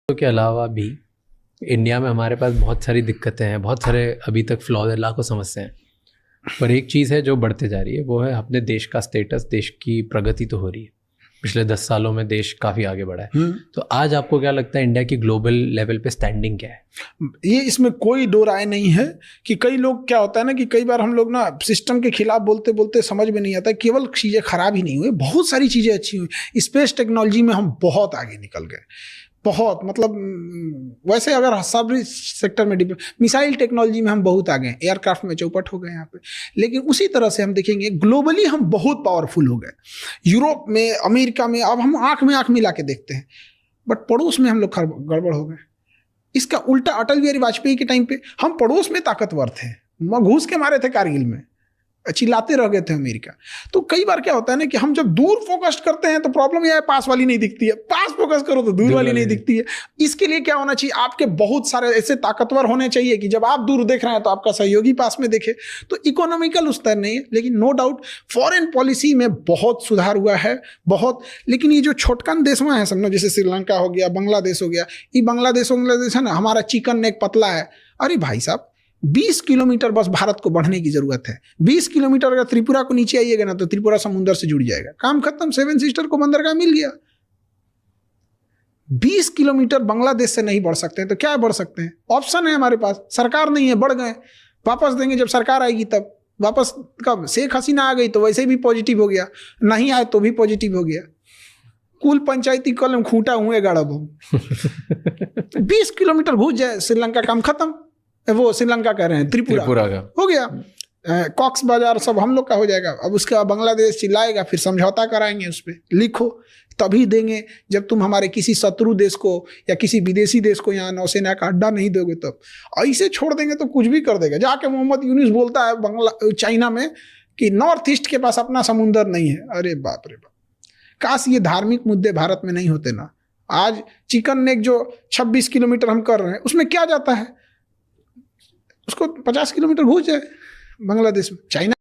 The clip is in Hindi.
के अलावा भी इंडिया में हमारे पास बहुत सारी दिक्कतें हैं, बहुत सारे अभी तक फ्लॉज है, लाखों समस्याएं हैं। पर एक चीज़ है जो बढ़ते जा रही है, वो है अपने देश का स्टेटस। देश की प्रगति तो हो रही है, पिछले 10 सालों में देश काफ़ी आगे बढ़ा है। तो आज आपको क्या लगता है इंडिया की ग्लोबल लेवल पे स्टैंडिंग क्या है? ये इसमें कोई दो राय नहीं है कि कई लोग, क्या होता है ना कि कई बार हम लोग ना सिस्टम के खिलाफ बोलते बोलते समझ में नहीं आता, केवल चीज़ें खराब ही नहीं हुई, बहुत सारी चीज़ें अच्छी हुई। स्पेस टेक्नोलॉजी में हम बहुत आगे निकल गए, बहुत, मतलब वैसे अगर सब सेक्टर में मिसाइल टेक्नोलॉजी में हम बहुत आगे हैं, एयरक्राफ्ट में चौपट हो गए यहाँ पे। लेकिन उसी तरह से हम देखेंगे ग्लोबली हम बहुत पावरफुल हो गए। यूरोप में, अमेरिका में अब हम आंख में आंख मिला के देखते हैं, बट पड़ोस में हम लोग गड़बड़ हो गए। इसका उल्टा अटल बिहारी वाजपेयी के टाइम पे हम पड़ोस में ताकतवर थे, घूस के मारे थे कारगिल में, चिल्लाते रह गए थे अमेरिका। तो कई बार क्या होता है ना कि हम जब दूर फोकस करते हैं तो प्रॉब्लम यह है, पास वाली नहीं दिखती है, पास फोकस करो तो दूर वाली नहीं दिखती है। इसके लिए क्या होना चाहिए, आपके बहुत सारे ऐसे ताकतवर होने चाहिए कि जब आप दूर देख रहे हैं तो आपका सहयोगी पास में देखे। तो इकोनॉमिकल उस तरह नहीं है, लेकिन नो डाउट फॉरेन पॉलिसी में बहुत सुधार हुआ है, बहुत। लेकिन ये जो छोटकन देश में है, समझो जैसे श्रीलंका हो गया, बांग्लादेश हो गया, ये बांग्लादेश है ना, हमारा चिकन नेक पतला है। अरे भाई साहब, 20 किलोमीटर बस भारत को बढ़ने की जरूरत है। 20 किलोमीटर अगर त्रिपुरा को नीचे आइएगा ना तो त्रिपुरा समुद्र से जुड़ जाएगा, काम खत्म। 7 सिस्टर को बंदरगाह मिल गया। 20 किलोमीटर बांग्लादेश से नहीं बढ़ सकते हैं तो क्या बढ़ सकते हैं? ऑप्शन है हमारे पास, सरकार नहीं है, बढ़ गए, वापस देंगे जब सरकार आएगी तब। वापस कब? शेख हसीना आ गई तो वैसे भी पॉजिटिव हो गया, नहीं आए तो भी पॉजिटिव हो गया। कुल पंचायती कलम खूंटा हुए गड़ब हो। 20 किलोमीटर घुस जाए श्रीलंका, काम खत्म। वो श्रीलंका कह रहे हैं, त्रिपुरा का हो गया। कॉक्स बाजार सब हम लोग का हो जाएगा। अब उसके बाद बांग्लादेश चिल्लाएगा, फिर समझौता कराएंगे, उस पर लिखो, तभी देंगे जब तुम हमारे किसी शत्रु देश को या किसी विदेशी देश को यहाँ नौसेना का अड्डा नहीं दोगे तब। ऐसे छोड़ देंगे तो कुछ भी कर देगा। जाके मोहम्मद यूनुस बोलता है चाइना में कि नॉर्थ ईस्ट के पास अपना समुंदर नहीं है। अरे बाप रे बाप, काश ये धार्मिक मुद्दे भारत में नहीं होते ना। आज चिकन नेक जो 26 किलोमीटर हम कर रहे हैं, उसमें क्या जाता है? उसको 50 किलोमीटर घुस जाए बांग्लादेश में, चाइना